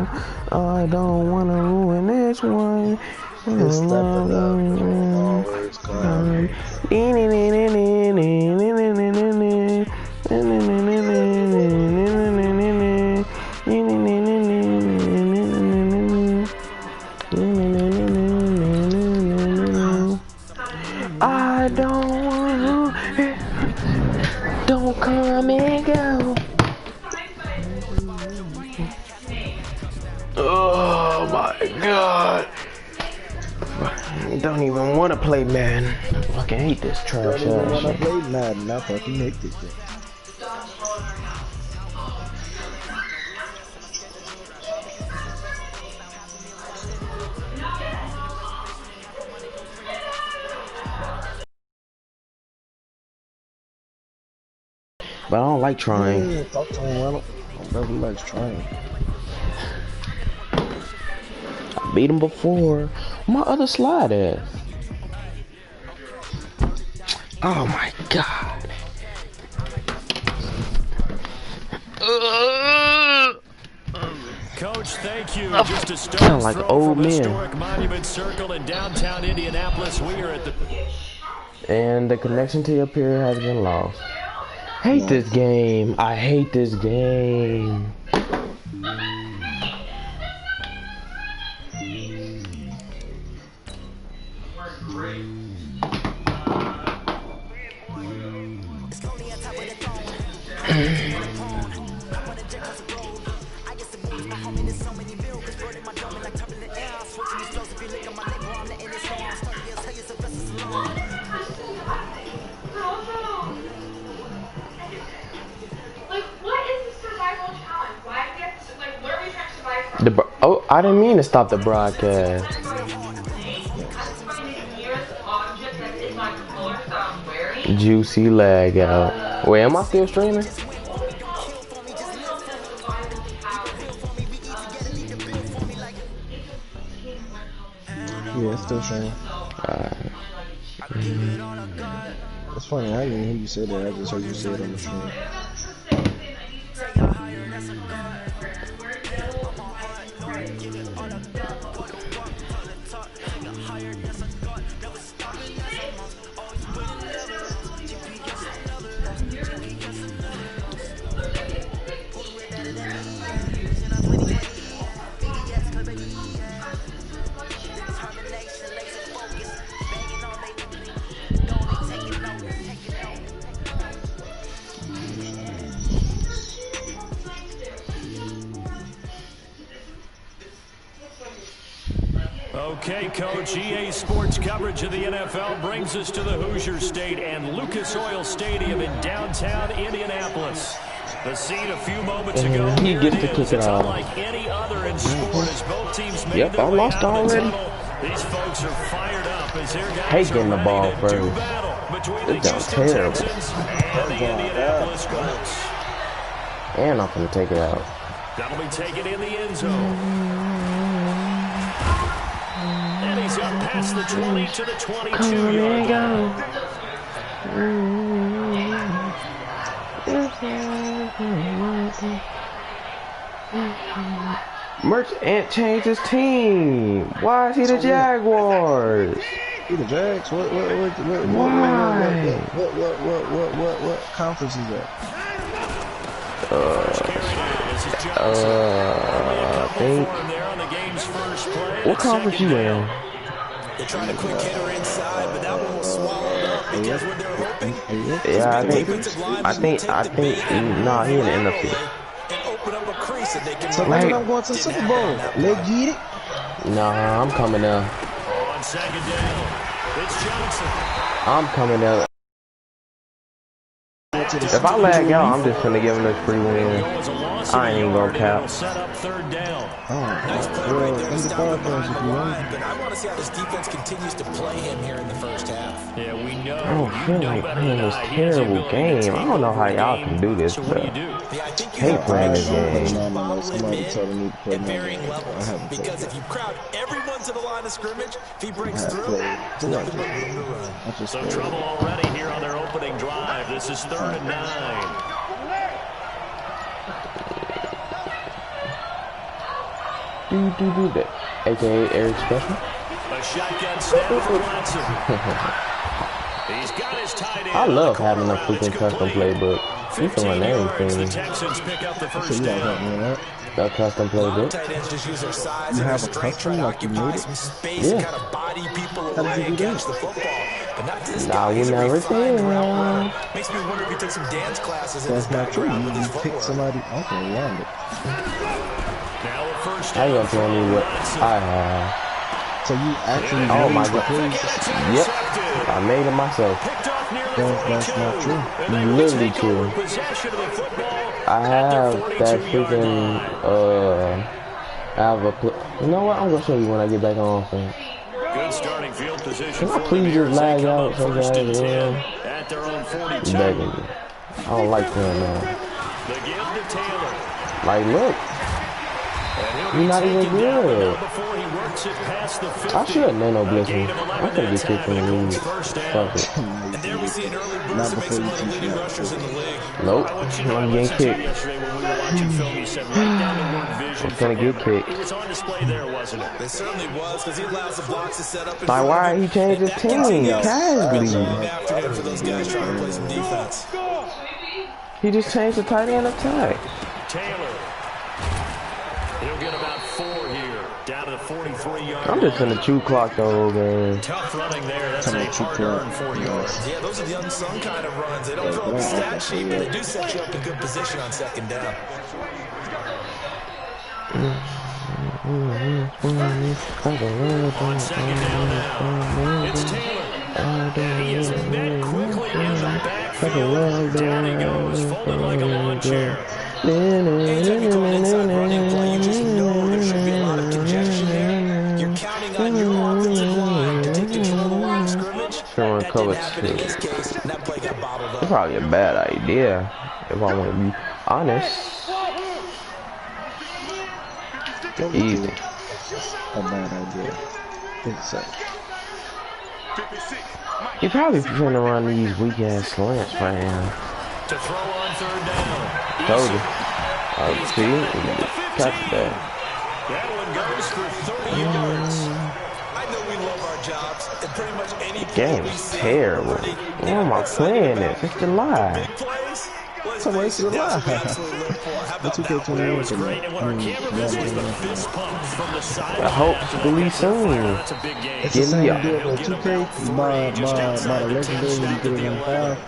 go. I don't wanna ruin this one. It's stepping up. Always come. I don't want to. Don't come and go. Oh my God. I don't even want to play Madden. I fucking hate this trash. I don't even want to play Madden. I fucking hate it. But I don't like trying. Yeah, talk to him, Ronald. My brother likes trying. I beat him before. My other slide at? Oh my God. Coach, thank you. Just a Sound like old men. Historic Monument Circle in downtown Indianapolis. We are at the And the connection to your peer has been lost. Hate this game. I hate this game. Oh, I didn't mean to stop the broadcast. Juicy lag out. Wait, am I still streaming? Yeah, it's still streaming. It's funny, I didn't hear you say that. I just heard you say it on the stream. Okay, Coach, EA Sports coverage of the NFL brings us to the Hoosier State and Lucas Oil Stadium in downtown Indianapolis. The scene a few moments ago. He gets to kick it off. Unlike any other in sport as both teams made Yep, their I way lost out of the already. tunnel. These folks are fired up as their guys Hate getting the are ball ready to do first. battle between the This sounds Houston terrible. Texans and the Indianapolis Colts. And I'm gonna take it out. That'll be taken in the end zone. And he's up past the 20 to the 22-yard line. Merch Ant changed his team. Why is he the Jaguars? He the Jags? What conference is that? I think. What conference you in? They're trying to quick hit her inside, but that one was swallowed up because when they're hoping, Yeah, I think, nah, he in the NFC. and open up a crease that they can So Right. I'm going to the Super Bowl. Let's get it. Nah, I'm coming up. On second down, it's Johnson. I'm coming up. If I lag out, I'm just gonna give him this free win. I ain't even gonna cap. Set up third down. Nice play right there to stop the drive, but I want to see how this defense continues to play him here in the first half. Yeah, we know. I don't feel like playing this terrible game. I don't know how y'all can do this, So what do but you do? Yeah, I think you hate have playing this to game. Somebody told me to play at varying Madden. I levels haven't played because if that. you crowd everyone to the line of scrimmage, if he breaks I through, played. it's nothing but room to run. I just Some played. trouble already here on their opening drive. This is 3rd and 9. Do that. AKA Eric Special. A shotgun snap for Watson. He's got his tight end. I love having a freaking custom playbook. You can run anything. The Texans pick up the first down. A custom playbook. You have a custom like you made it? Yeah. How did you do that? Nah, we never did. Makes me wonder if he took some dance classes in That's his not true. background with You his just pick footwork. somebody. Okay, around it. Now a first How you down gonna tell me what I have? So you actually Oh made my the god. plays? Yep. I made it myself. That's not true. Literally true. I have that freaking, I have a, you know what, I'm gonna show you when I get back on offense. Good starting field position. Can I please just lag out so first and guys 10 at their own 42. begging me. I don't like playing now. The give to Taylor. Like, look, you're not even good. Before he works it past the 50. I should nano blitz me. I could get kicked in the league. Fuck it. And there we see an early Not burst that makes before him you one of the teach leading that. rushers in the league. Nope, I'm getting kicked. Yesterday when we were watching film, he said right down to word vision. I'm gonna get kicked. It was on display there, wasn't it? It certainly was because he allows the blocks to set up in Like, front why of him. he changed his And that team? continues. Casually. Long afternoon for those guys trying to play some defense. He just changed the tight end attack. Taylor. He'll get about 4 here. Down to the 43-yard I'm just gonna chew clock the whole game. Tough running there. That's Come a on, chew hard-earned clock. 4 yards. Yeah, those are the unsung kind of runs. They don't fill up the stat sheet, but they do set you up in good position on second down. On second down now. It's Taylor. And he is met quickly in the backfield. Down he goes, folded like a lawn chair. Anytime you call an inside running play, you just know there should be a lot of congestion there. You're counting on your offensive line to take control of the line of scrimmage. Throwing That cover didn't happen in two. this case, and that play got bottled It's up. probably a bad idea, if I want to be honest. Easy. A bad idea. Think so. He probably trying to run these weak ass slants for him. To throw on third down. Told you. See? Catch that. That one goes for 30 yards. I know we love our jobs, and pretty much any play Game we is see, terrible. we're Why am I playing this? It's July. big plays. Let's So face what's it, the that's what we lie? absolutely live for. How What's about he that one? taking It was great, and when our camera visits the fist pump from the side. I hope Billy soon. That's a big game. It's the Give me same a- deal with 2K. You buy the legendary when you get it on 5.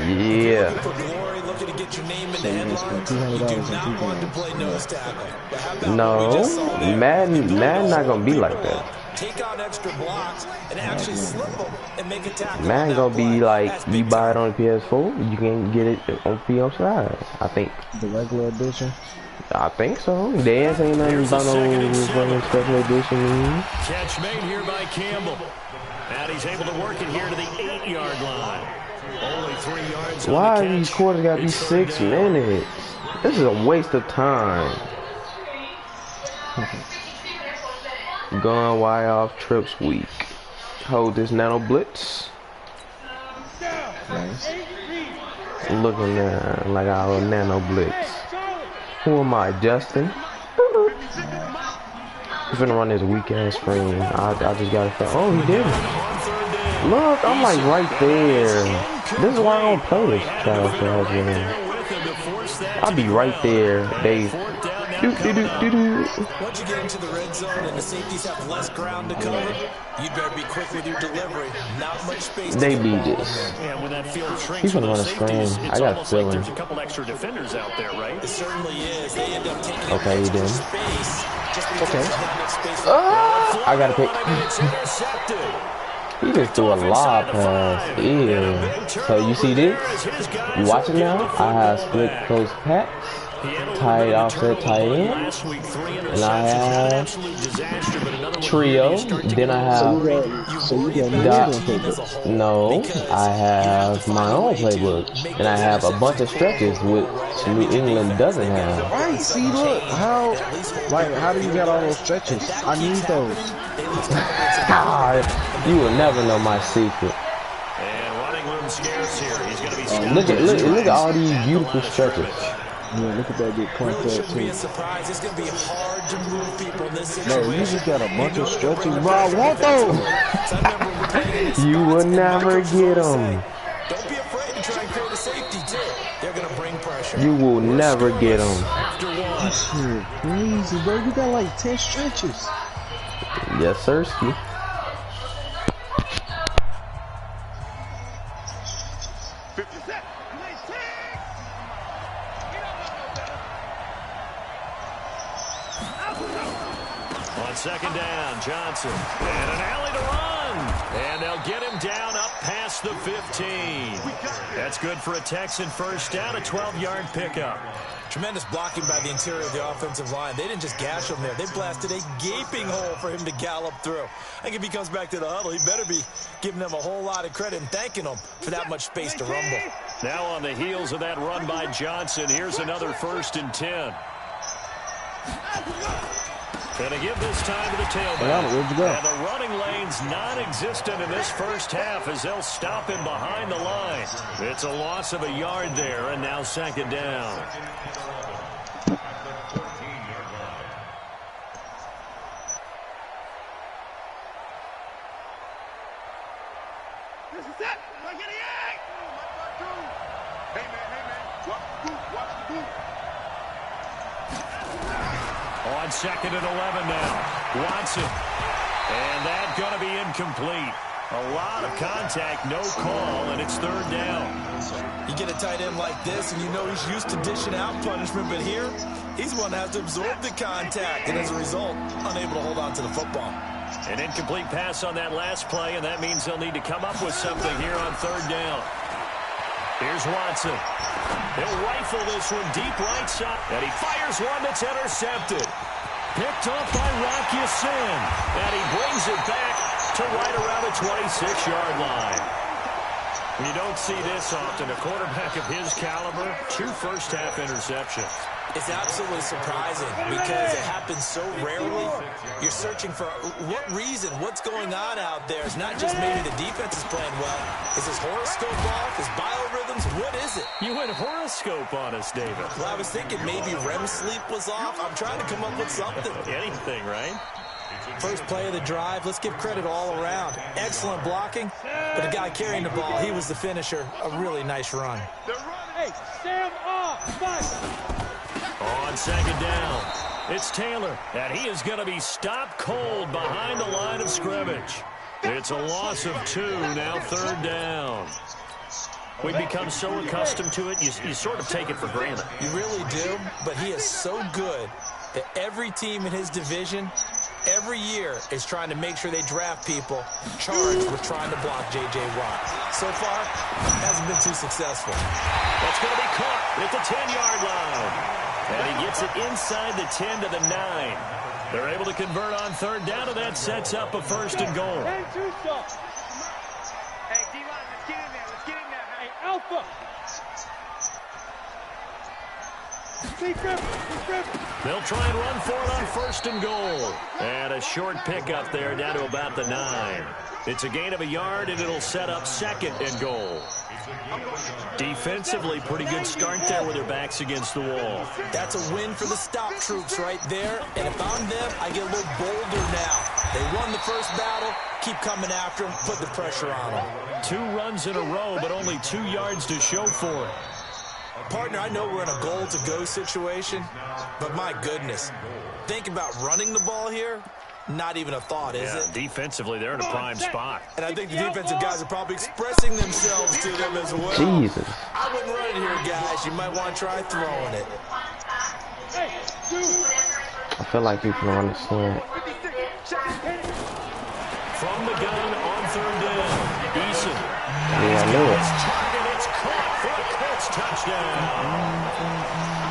Yeah. For glory, looking to get your name in the So you just headlines, spend you do $200 on not 2 want to games. play nose tackle. But how about what we just saw No, there? Madden not gonna be like that. Take out extra blocks and actually slip them and make a tackle. Madden on gonna that be play. like That's you big buy it time. on PS4, you can get it on PS5. I think. The regular edition. I think so. They ain't saying nothing Here's the about no second and fucking 7. special edition. Catch made here by Campbell. And he's able to work it here to the 8-yard line. Only 3 yards on Why the these catch. quarters gotta be It's third 6 down. minutes? This is a waste of time. Going wide off trips week. Hold this nano blitz. Nice. Looking like our nano blitz. Who am I, Justin? He's gonna run this weak ass screen. I just gotta say, oh, he did it. Look, I'm like right there. This is why I don't play this trash game. I'll be right there. They do. Once you get into the red zone and the safeties have less ground to cover, you'd better be quick with your delivery. Not much space to They get beat the ball this. in. Yeah, when that field shrinks He's for gonna those run a screen. safeties, I it's got a almost like feeling. there's a couple extra defenders out there, right? It certainly is. They end up taking Okay, he extra did. space just because Okay. there's not enough space. I gotta pick. It's intercepted. He just threw a lob pass. Yeah. So you see this? You watch it now? I have split close packs, tight offset tight end, and I have trio. Then I have So you got Dot. New England playbook. No, I have my own playbook, and I have a bunch of stretches which New England doesn't have. Right, see, look, how do you got all those stretches? I need those. God, you will never know my secret. And running room scarce here. He's going to be Look at all these beautiful stretches. Yeah, look at that get clumped Really up shouldn't be too. a surprise. It's going to be hard to move people in this No, situation. you just got a bunch of stretches. Bro, Bro, what those? So I remember we played in these You spots, will and my never coaches get always them. say, don't be afraid to try and create a safety, too. They're going to bring pressure. You will never get them. After one. This shit crazy, bro. You got like 10 stretches. Yes, sirski. On second down, Johnson. And an alley to run. And they'll get him down up past the 15. That's good for a Texan first down, a 12-yard pickup. Tremendous blocking by the interior of the offensive line. They didn't just gash him there. They blasted a gaping hole for him to gallop through. I think if he comes back to the huddle, he better be giving them a whole lot of credit and thanking them for that much space to rumble. Now on the heels of that run by Johnson, here's another 1st and 10. Going to give this time to the tailback. Where'd you go? And the running lane's non-existent in this first half as they'll stop him behind the line. It's a loss of a yard there, and now second down. This is it. Look at the egg. Hey, man. Watch the boot. Watch the boot. On second and 11 now. Watson. And that's going to be incomplete. A lot of contact, no call, and it's third down. You get a tight end like this, and you know he's used to dishing out punishment, but here, he's one that has to absorb the contact, and as a result, unable to hold on to the football. An incomplete pass on that last play, and that means they'll need to come up with something here on third down. Here's Watson. He'll rifle this one deep right side, and he fires one that's intercepted. Picked up by Rocky Sin, and he brings it back to right around the 26-yard line. You don't see this often. A quarterback of his caliber, 2 first-half interceptions. It's absolutely surprising because it happens so rarely. You're searching for what reason, what's going on out there. It's not just maybe the defense is playing well. Is his horoscope off? His biorhythms? What is it? You went horoscope on us, David. Well, I was thinking maybe REM sleep was off. I'm trying to come up with something. Anything, right? First play of the drive, let's give credit all around. Excellent blocking, but the guy carrying the ball, he was the finisher. A really nice run. Hey, Sam off. Fight. On second down, it's Taylor, and he is going to be stopped cold behind the line of scrimmage. It's a loss of 2, now third down. We become so accustomed to it, you sort of take it for granted. You really do, but he is so good that every team in his division every year is trying to make sure they draft people charged with trying to block J.J. Watt. So far, hasn't been too successful. That's going to be caught at the 10-yard line. And he gets it inside the 10 to the 9. They're able to convert on third down, and that sets up a 1st and goal. Hey, D-line, let's get in there. Let's get in there. Hey, Alpha. They'll try and run for it on 1st and goal. And a short pickup there down to about the 9. It's a gain of a yard, and it'll set up 2nd and goal. Defensively, pretty good start there with their backs against the wall. That's a win for the stop troops right there. And if I'm them, I get a little bolder now. They won the first battle. Keep coming after them. Put the pressure on them. 2 runs in a row, but only 2 yards to show for it. Partner, I know we're in a goal-to-go situation, but my goodness. Think about running the ball here. Not even a thought, is it? Defensively, they're in a prime spot. And I think the defensive guys are probably expressing themselves to them as well. Jesus. I wouldn't run it here, guys. You might want to try throwing it. I feel like people don't understand. From the gun on third down, Eason. Yeah, I knew it. It's caught for a Colts touchdown.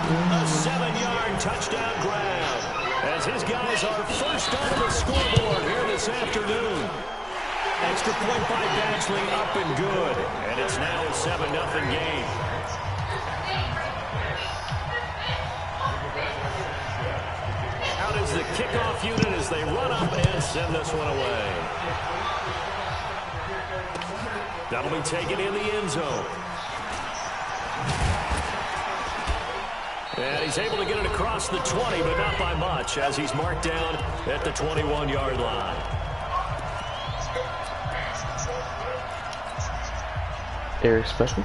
A 7-yard touchdown grab. As his guys are first on the scoreboard here this afternoon. Extra point by Badgley up and good. And it's now a 7-0 game. Out is the kickoff unit as they run up and send this one away. That'll be taken in the end zone. And he's able to get it across the 20, but not by much, as he's marked down at the 21-yard line. Eric Special.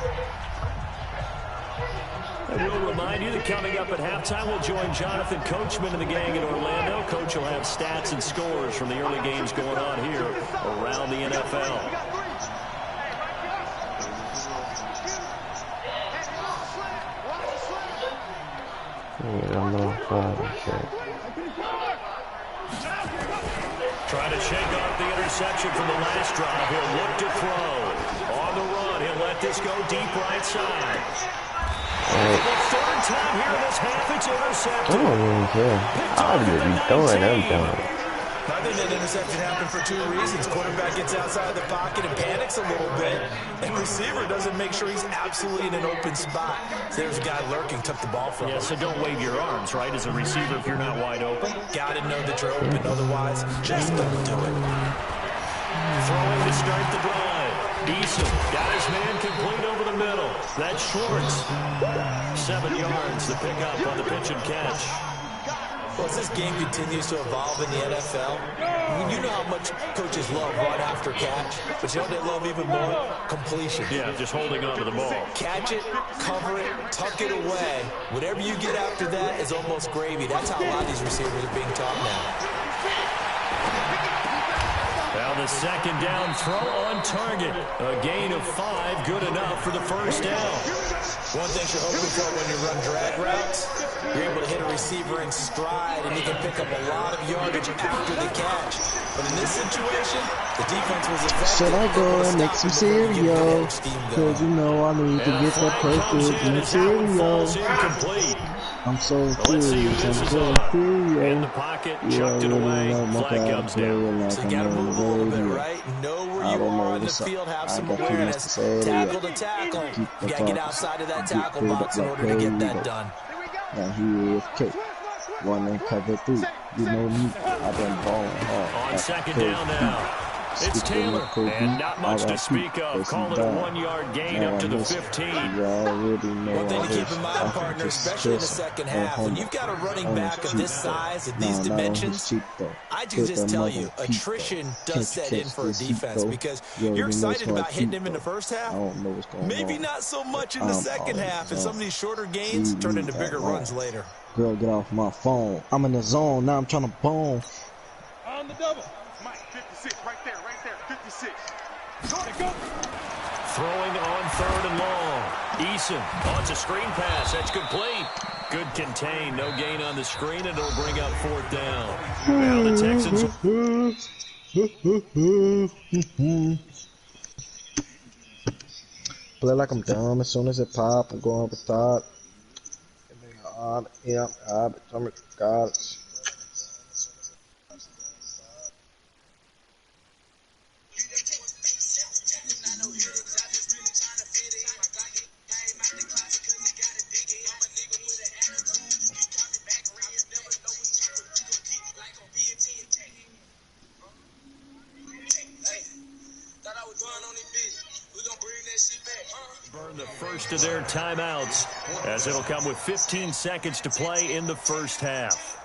And we'll remind you that coming up at halftime, we'll join Jonathan Coachman and the gang in Orlando. Coach will have stats and scores from the early games going on here around the NFL. Trying to shake off the interception from the last drive. He'll look to throw. On the run, he'll let this go deep right side. For the third time here in this half, it's intercepted. I don't even care. I'll just be throwing everything. I think that interception happened for two reasons. Quarterback gets outside the pocket and panics a little bit, and receiver doesn't make sure he's absolutely in an open spot. So there's a guy lurking, took the ball from him. Yeah, so don't wave your arms, right, as a receiver if you're not wide open. Got to know that you're open, otherwise just don't do it. Throwing to start the drive. Eason got his man complete over the middle. That's Schwartz. 7 yards to pick up on the pitch and catch. Well, as this game continues to evolve in the NFL, you know how much coaches love run after catch, but you know what they love even more? Completion. Yeah, just holding on to the ball. Catch it, cover it, tuck it away. Whatever you get after that is almost gravy. That's how a lot of these receivers are being taught now. Now the second down throw on target. A gain of 5, good enough for the first down. One thing you're hoping for when you run drag routes, you're able to hit a receiver in stride, and he can pick up a lot of yardage after the catch. But in this situation, the defense was effective. Should I go and make some cereal? Because you know I need to get that perfect material. I'm so curious. I'm so curious. In the pocket, chucked it away. Flag comes down. So you got to move a little bit, right? Know where you are on the field. Have some awareness. Tackle to tackle. You got to get outside of that tackle box in order to get that done. Now he is K. One and cover 3. You know me. I've been balling hard. On second down now. It's Taylor, and not much to speak of. Call it a 1-yard gain up to the 15. One thing to keep in mind, partner, especially in the second half, when you've got a running back of this size and these dimensions, I can just tell you, attrition does set in for a defense because you're excited about hitting him in the first half. Maybe not so much in the second half, and some of these shorter gains turn into bigger runs later. Girl, get off my phone. I'm in the zone. Now I'm trying to bone. On the double. Mike, 56, right there, 56. Throwing on third and long. Eason, oh, it's a screen pass. That's complete. Good contain. No gain on the screen, and it'll bring up fourth down. Now the Texans. Play like I'm dumb. As soon as it pop, I'm going up top. Yeah, God. Burn the first of their timeouts, as it'll come with 15 seconds to play in the first half.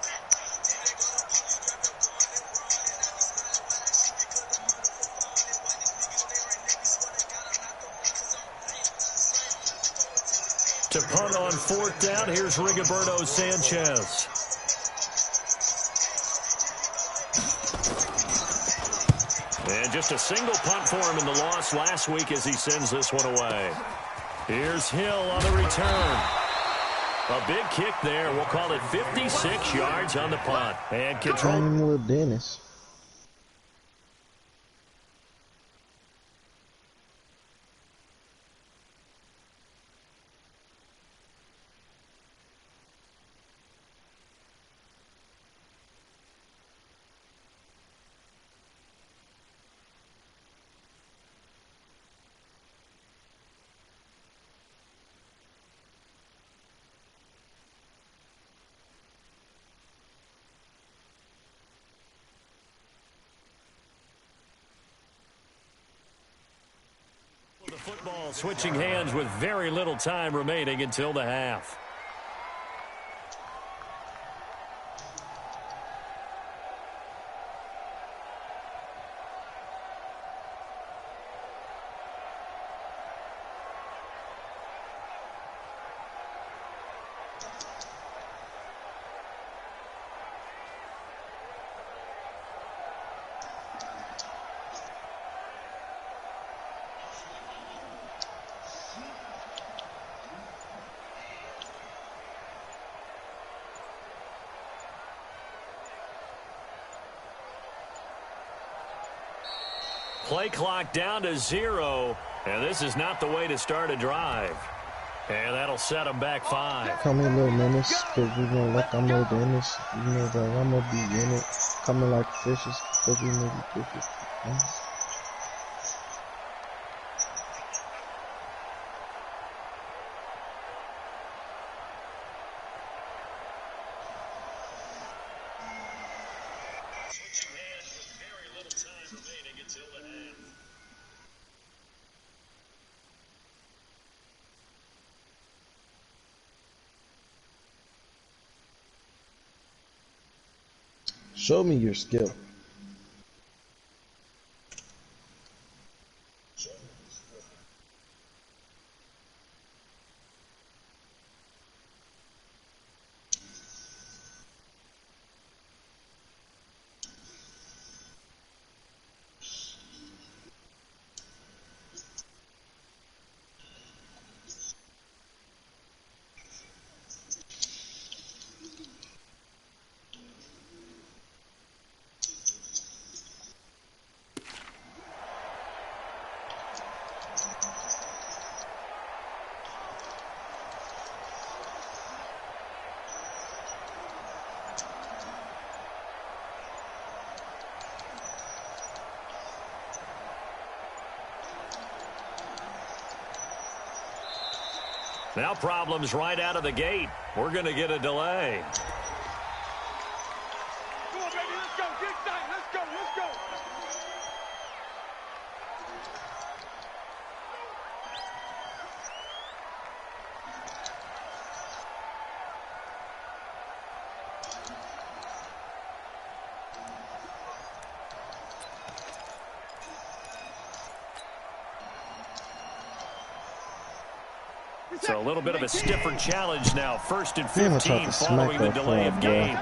To punt on fourth down, here's Rigoberto Sanchez. And just a single punt for him in the loss last week as he sends this one away. Here's Hill on the return. A big kick there. We'll call it 56 yards on the punt. And control. With Dennis. Football switching hands with very little time remaining until the half. Play clock down to 0, and this is not the way to start a drive. And that'll set them back 5. Come here, little menace, because we know, like I'm no Dennis. You know, like I'm gonna be in it. Coming like fishes, because we know we fishes. Show me your skill. Now problems right out of the gate. We're going to get a delay. Come on, baby, let's go. Get excited. Let's go. Let's go. So a little bit of a stiffer challenge now. 1st and Man, I tried 15 to following smack the that delay flag, of bro. game.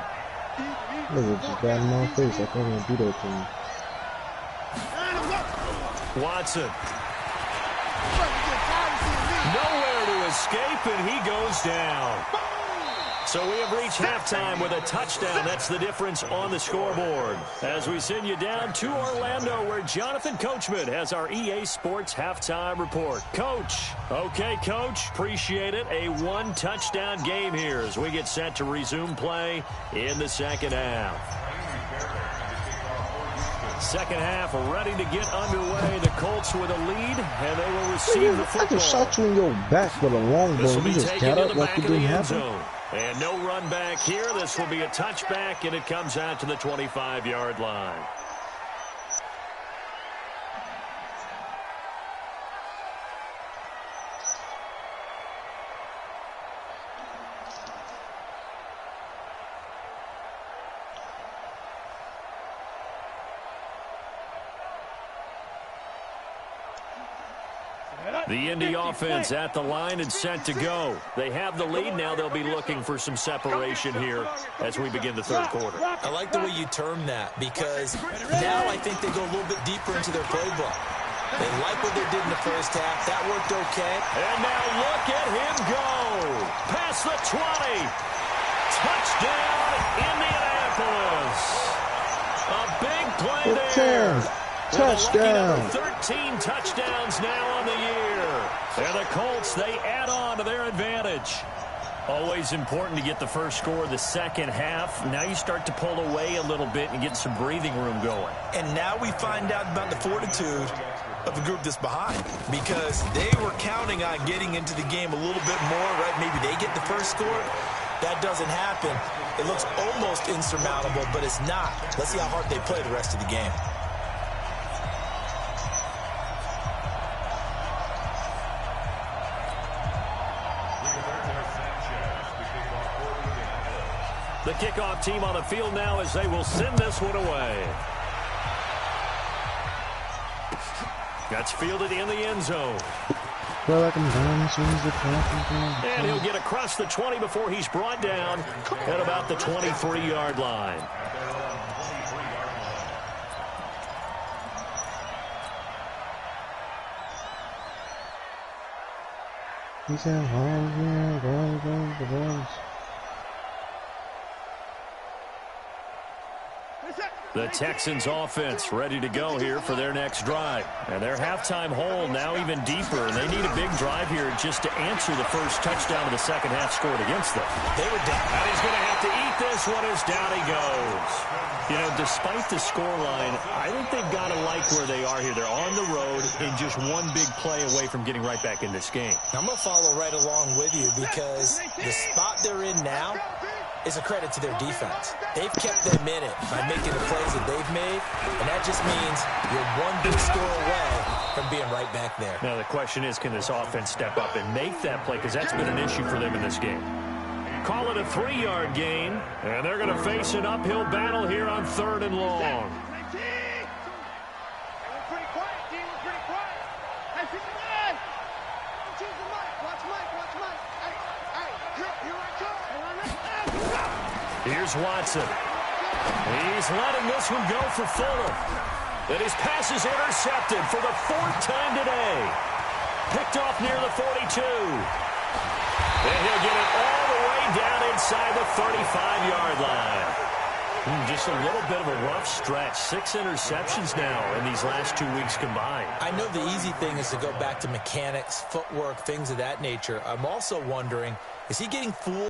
Nigga just got in my face. I can't even do that to me. Watson. Nowhere to escape, and he goes down. So we have reached halftime with a touchdown. That's the difference on the scoreboard. As we send you down to Orlando, where Jonathan Coachman has our EA Sports halftime report. Coach. Okay, Coach. Appreciate it. A one-touchdown game here as we get set to resume play in the second half. Second half ready to get underway. The Colts with a lead, and they will receive the I football. just shot you in your back with a long This bow. will be You just taken got to up the like back it of the didn't end happen. zone. And no run back here. This will be a touchback, and it comes out to the 25-yard line. The Indy offense at the line and set to go. They have the lead. Now they'll be looking for some separation here as we begin the third quarter. I like the way you term that, because now I think they go a little bit deeper into their playbook. They like what they did in the first half. That worked okay. And now look at him go. Past the 20. Touchdown, Indianapolis. A big play there. Touchdown. 13 touchdowns now on the year. And the Colts, they add on to their advantage. Always important to get the first score of the second half. Now you start to pull away a little bit and get some breathing room going. And now we find out about the fortitude of the group that's behind, because they were counting on getting into the game a little bit more, right? Maybe they get the first score. That doesn't happen. It looks almost insurmountable, but it's not. Let's see how hard they play the rest of the game. The kickoff team on the field now as they will send this one away. That's fielded in the end zone. Feel like I'm down as soon as the clock is down. And he'll get across the 20 before he's brought down at about the 23-yard line. He said, The Texans offense ready to go here for their next drive. And their halftime hole now even deeper, and they need a big drive here just to answer the first touchdown of the second half scored against them. They were down. And he's going to have to eat this one as down he goes. You know, despite the scoreline, I think they've got to like where they are here. They're on the road and just one big play away from getting right back in this game. I'm going to follow right along with you because the spot they're in now is a credit to their defense. They've kept them in it by making the plays that they've made, and that just means you're one big score away from being right back there. Now the question is, can this offense step up and make that play? Because that's been an issue for them in this game. Call it a 3-yard gain, and they're going to face an uphill battle here on 3rd and long. Here's Watson. He's letting this one go for Fuller. And his pass is intercepted for the 4th time today. Picked off near the 42. And he'll get it all the way down inside the 35-yard line. Just a little bit of a rough stretch. 6 interceptions now in these last 2 weeks combined. I know the easy thing is to go back to mechanics, footwork, things of that nature. I'm also wondering, is he getting fooled?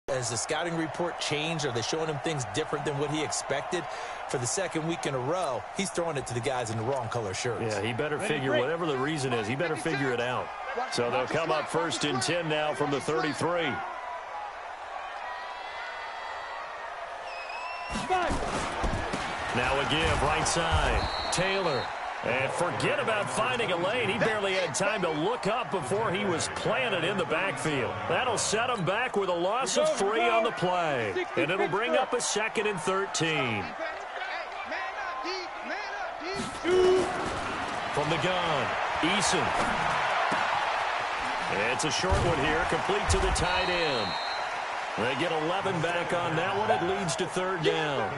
Has the scouting report changed? Are they showing him things different than what he expected? For the 2nd week in a row, he's throwing it to the guys in the wrong color shirts. Yeah, he better figure, whatever the reason is, he better figure it out. So they'll come up 1st and 10 now from the 33. Now a give, right side. Taylor. And forget about finding a lane. He barely had time to look up before he was planted in the backfield. That'll set him back with a loss of 3 on the play. And it'll bring up a 2nd and 13. From the gun, Eason. It's a short one here, complete to the tight end. They get 11 back on that one. It leads to 3rd down.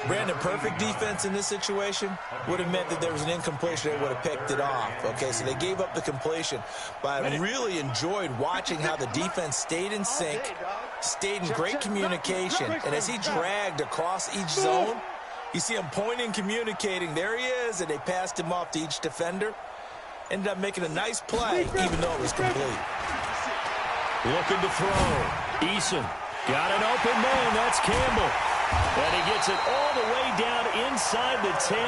Brandon, perfect defense in this situation would have meant that there was an incompletion. They would have picked it off. Okay, so they gave up the completion. But I really enjoyed watching how the defense stayed in sync, stayed in great communication. And as he dragged across each zone, you see him pointing, communicating. There he is, and they passed him off to each defender. Ended up making a nice play, even though it was complete. Looking to throw. Eason got an open man. That's Campbell. And he gets it all the way down inside the 10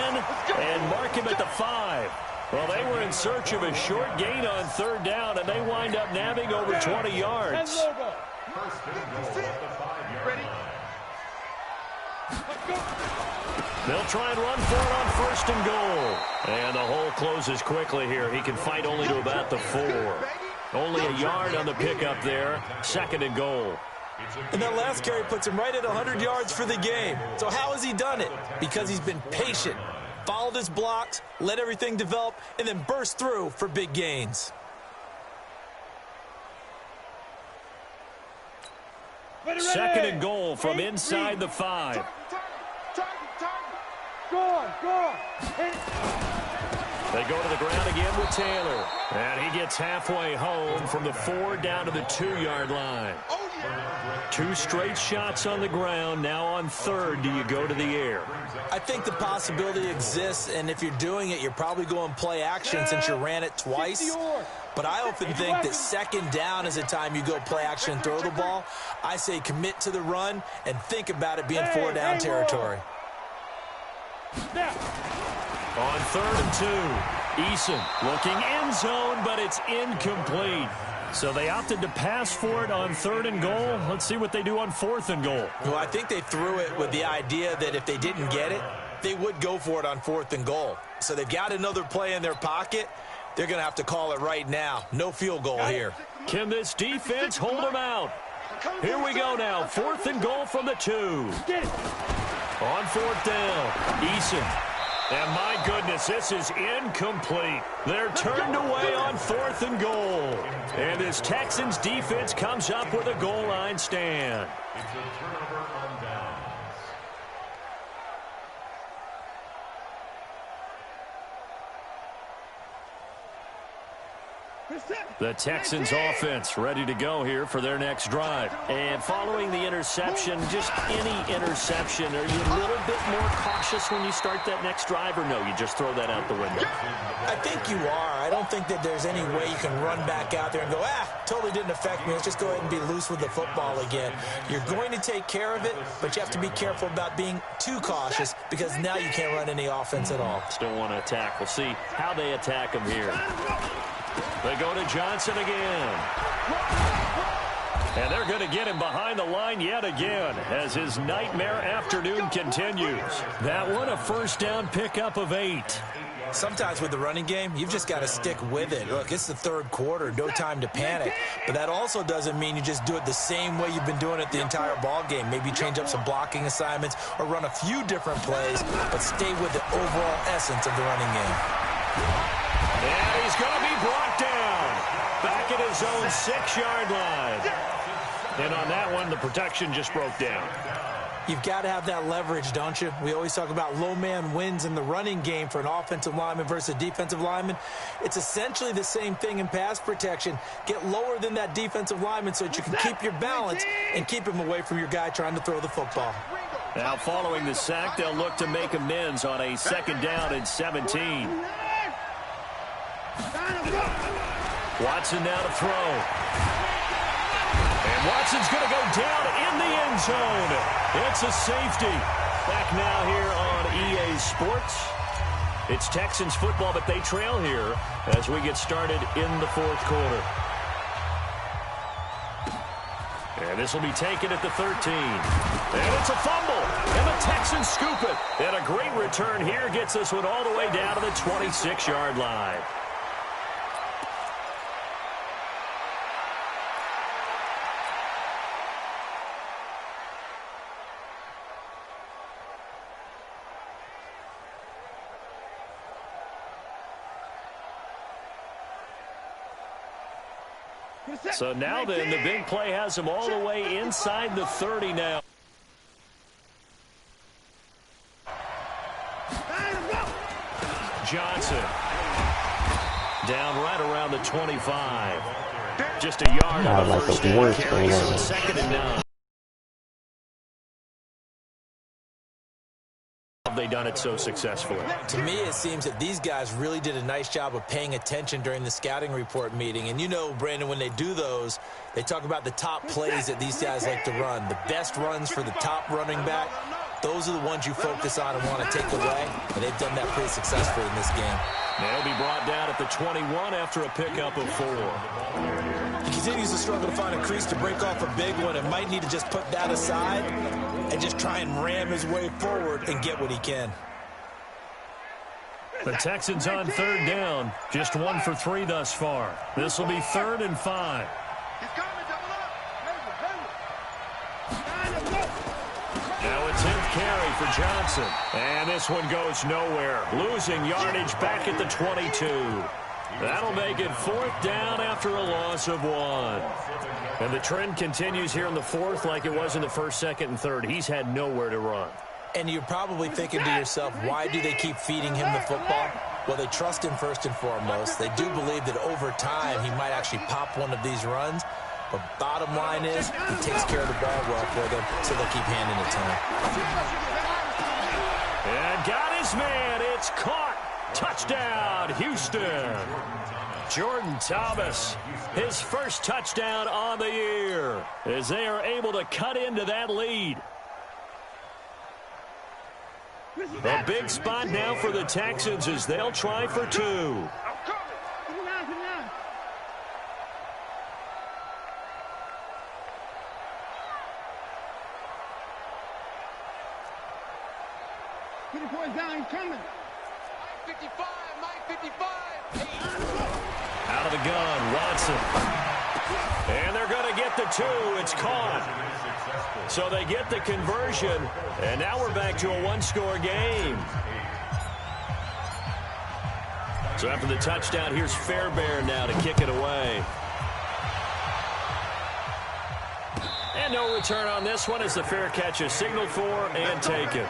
and mark him at the 5. Well, they were in search of a short gain on 3rd down, and they wind up nabbing over 20 yards. They'll try and run for it on 1st and goal. And the hole closes quickly here. He can fight only to about the 4. Only a yard on the pickup there. 2nd and goal. And that last carry puts him right at 100 yards for the game. So how has he done it? Because he's been patient, followed his blocks, let everything develop, and then burst through for big gains. Second and goal from inside the 5. They go to the ground again with Taylor. And he gets halfway home from the 4 down to the 2-yard line. 2 straight shots on the ground. Now on 3rd, do you go to the air? I think the possibility exists, and if you're doing it, you're probably going play action since you ran it twice. But I often think that 2nd down is the time you go play action and throw the ball. I say commit to the run and think about it being 4 down territory. On 3rd and 2, Eason looking end zone, but it's incomplete. So they opted to pass for it on 3rd and goal. Let's see what they do on 4th and goal. Well, I think they threw it with the idea that if they didn't get it, they would go for it on 4th and goal. So they've got another play in their pocket. They're going to have to call it right now. No field goal here. Can this defense hold them out? Here we go now. 4th and goal from the 2. On 4th down, Eason. And my goodness, this is incomplete. They're turned away on 4th and goal. And this Texans defense comes up with a goal line stand. It's a turnover on downs. The Texans offense ready to go here for their next drive. And following the interception, just any interception, are you a little bit more cautious when you start that next drive, or no, you just throw that out the window? I think you are. I don't think that there's any way you can run back out there and go, totally didn't affect me. Let's just go ahead and be loose with the football again. You're going to take care of it, but you have to be careful about being too cautious because now you can't run any offense at all. Still want to attack. We'll see how they attack him here. They go to Johnson again. And they're going to get him behind the line yet again as his nightmare afternoon continues. That one a first down pickup of 8. Sometimes with the running game, you've just got to stick with it. Look, it's the third quarter, no time to panic. But that also doesn't mean you just do it the same way you've been doing it the entire ball game. Maybe change up some blocking assignments or run a few different plays, but stay with the overall essence of the running game. And he's going to be brought down back at his own 6-yard line. And on that one, the protection just broke down. You've got to have that leverage, don't you? We always talk about low man wins in the running game for an offensive lineman versus a defensive lineman. It's essentially the same thing in pass protection. Get lower than that defensive lineman so that you can keep your balance and keep him away from your guy trying to throw the football. Now following the sack, they'll look to make amends on a 2nd down and 17. Watson now to throw. And Watson's going to go down in the end zone. It's a safety. Back now here on EA Sports. It's Texans football, but they trail here as we get started in the 4th quarter. And this will be taken at the 13. And it's a fumble. And the Texans scoop it. And a great return here gets this one all the way down to the 26-yard line. So now then, the big play has him all the way inside the 30 now. Johnson down right around the 25. Just a yard on the first down carry, so it's 2nd and 9. They done it so successfully. To me, it seems that these guys really did a nice job of paying attention during the scouting report meeting. And you know, Brandon, when they do those, they talk about the top plays that these guys like to run. The best runs for the top running back, those are the ones you focus on and want to take away. And they've done that pretty successfully in this game. They'll be brought down at the 21 after a pickup of 4. He continues to struggle to find a crease to break off a big one and might need to just put that aside and just try and ram his way forward and get what he can. The Texans on 3rd down, just 1 for 3 thus far. This will be 3rd and 5. Now it's in carry for Johnson. And this one goes nowhere. Losing yardage back at the 22. That'll make it 4th down after a loss of 1. And the trend continues here in the 4th like it was in the 1st, 2nd, and 3rd. He's had nowhere to run. And you're probably thinking to yourself, why do they keep feeding him the football? Well, they trust him first and foremost. They do believe that over time he might actually pop one of these runs. But bottom line is, he takes care of the ball well for them, so they'll keep handing it to him. And got his man. It's caught. Touchdown, Houston. Jordan Thomas, his first touchdown on the year, as they are able to cut into that lead. A big spot now for the Texans as they'll try for 2. Out of the gun, Watson. And they're going to get the 2. It's caught. So they get the conversion, and now we're back to a 1-score game. So after the touchdown, here's Fairbairn now to kick it away. And no return on this one as the fair catch is signaled for and taken.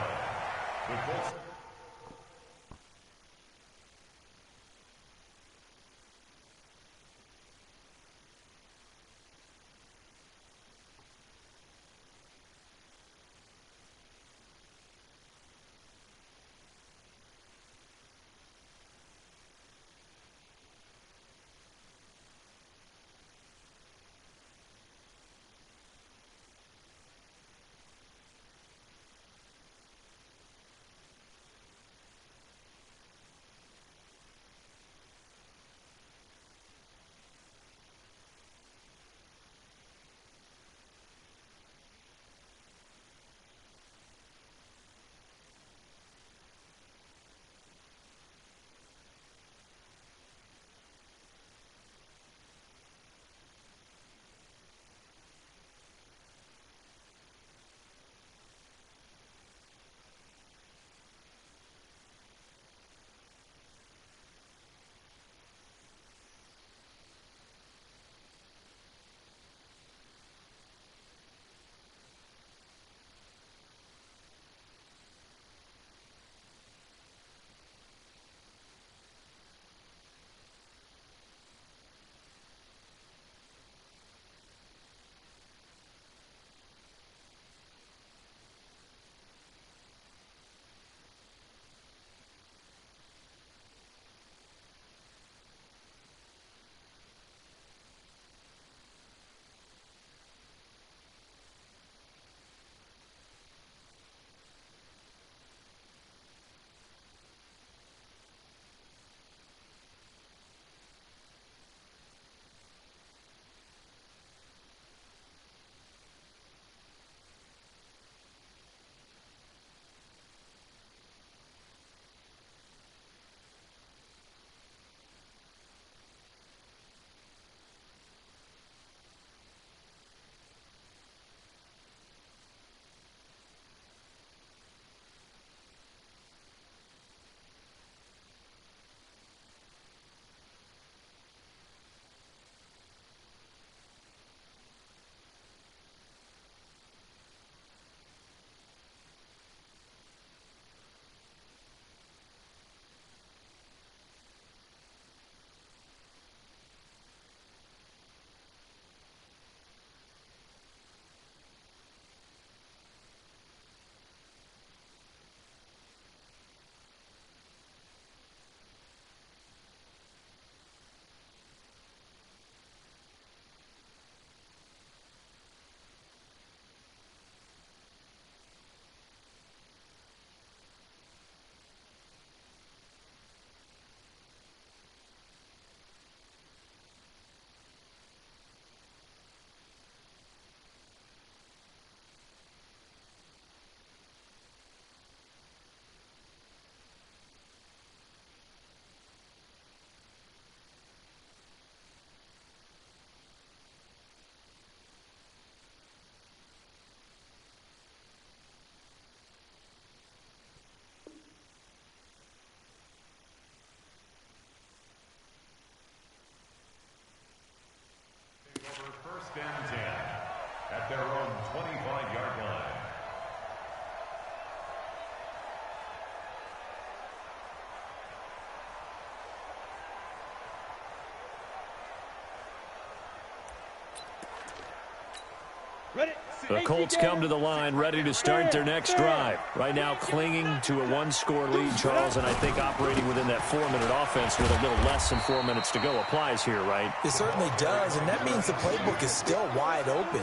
The Colts come to the line ready to start their next drive. Right now clinging to a one-score lead, Charles, and I think operating within that 4-minute offense with a little less than 4 minutes to go applies here, right? It certainly does, and that means the playbook is still wide open.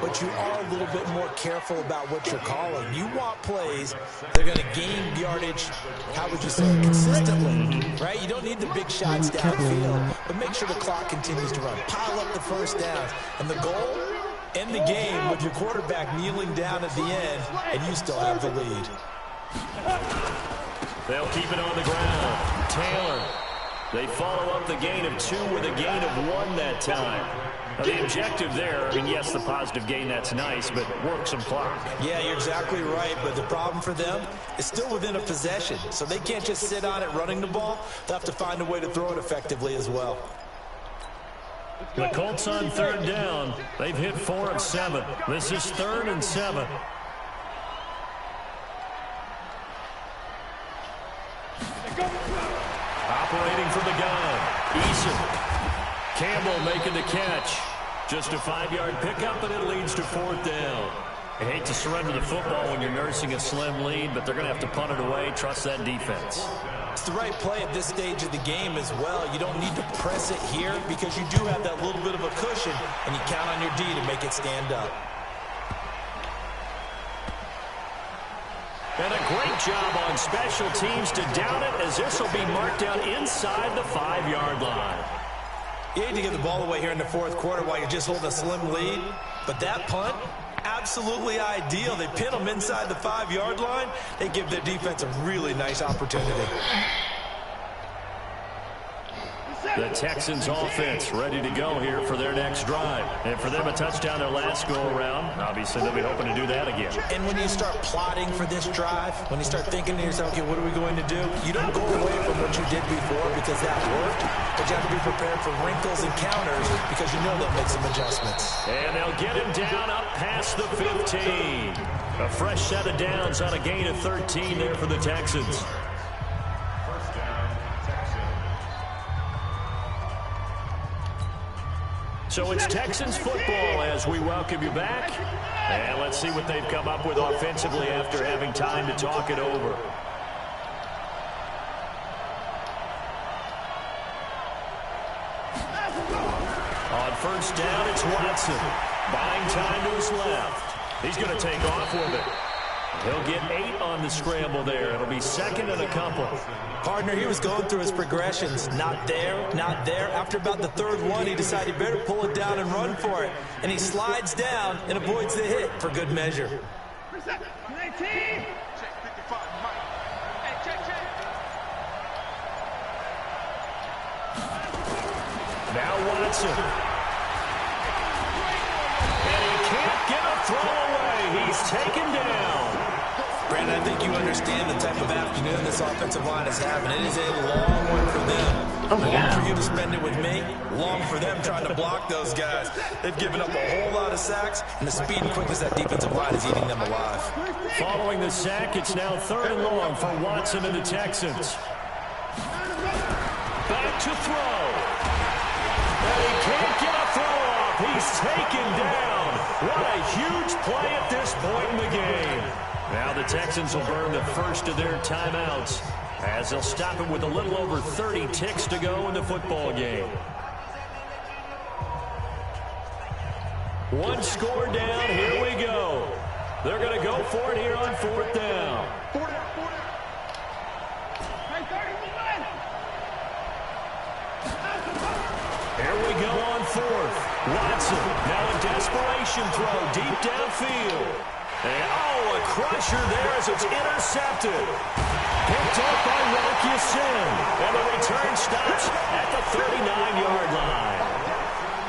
But you are a little bit more careful about what you're calling. You want plays that are going to gain yardage, how would you say, consistently, right? You don't need the big shots downfield, but make sure the clock continues to run. Pile up the first downs, and the goal? End the game with your quarterback kneeling down at the end, and you still have the lead. They'll keep it on the ground. Taylor. They follow up the gain of 2 with a gain of 1 that time. Now, the objective there, I mean, yes, the positive gain, that's nice, but work some clock. Yeah, you're exactly right, but the problem for them is still within a possession, so they can't just sit on it running the ball. They'll have to find a way to throw it effectively as well. The Colts on 3rd down. They've hit 4 of 7. This is 3rd and 7. Operating from the gun. Eason. Campbell making the catch. Just a 5-yard pickup, and it leads to 4th down. I hate to surrender the football when you're nursing a slim lead, but they're going to have to punt it away. Trust that defense. It's the right play at this stage of the game as well. You don't need to press it here because you do have that little bit of a cushion, and you count on your D to make it stand up. And a great job on special teams to down it, as this will be marked down inside the 5-yard line. You hate to give the ball away here in the 4th quarter while you're just holding a slim lead, but that punt, absolutely ideal. They pin them inside the 5-yard line. They give their defense a really nice opportunity. The Texans offense ready to go here for their next drive. And for them, a touchdown their last go-around. Obviously, they'll be hoping to do that again. And when you start plotting for this drive, when you start thinking to yourself, okay, what are we going to do? You don't go away from what you did before because that worked, but you have to be prepared for wrinkles and counters because you know they'll make some adjustments. And they'll get him down up past the 15. A fresh set of downs on a gain of 13 there for the Texans. So it's Texans football as we welcome you back. And let's see what they've come up with offensively after having time to talk it over. On 1st down, it's Watson. Buying time to his left. He's going to take off with it. He'll get 8 on the scramble there. It'll be 2nd and a couple. Partner, he was going through his progressions. Not there, not there. After about the 3rd one, he decided he better pull it down and run for it. And he slides down and avoids the hit for good measure. Now Watson. And he can't get a throw away. He's taken down. Brandon, I think you understand the type of afternoon this offensive line is having. It is a long one for them. Long for you to spend it with me. Long for them trying to block those guys. They've given up a whole lot of sacks, and the speed and quickness that defensive line is eating them alive. Following the sack, it's now 3rd and long for Watson and the Texans. Back to throw. And he can't get a throw off. He's taken down. What a huge play at this point in the game. Now the Texans will burn the first of their timeouts as they'll stop it with a little over 30 ticks to go in the football game. 1 score down, here we go. They're going to go for it here on 4th down. Here we go on 4th. Watson, now a desperation throw deep downfield. And, a crusher there as it's intercepted. Picked up by Rocky Sin. And the return stops at the 39-yard line.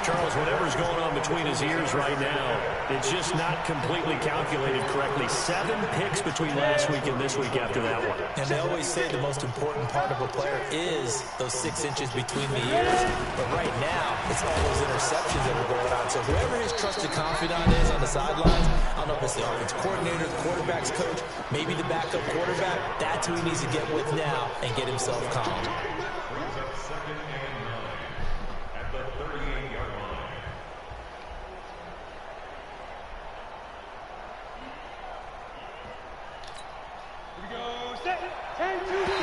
Charles, whatever's going on between his ears right now, it's just not completely calculated correctly. 7 picks between last week and this week after that one. And they always say the most important part of a player is those 6 inches between the ears. But right now, it's all those interceptions that are going on. So whoever his trusted confidant is on the sidelines, I don't know if it's the offense coordinator, the quarterback's coach, maybe the backup quarterback, that's who he needs to get with now and get himself calm. And to the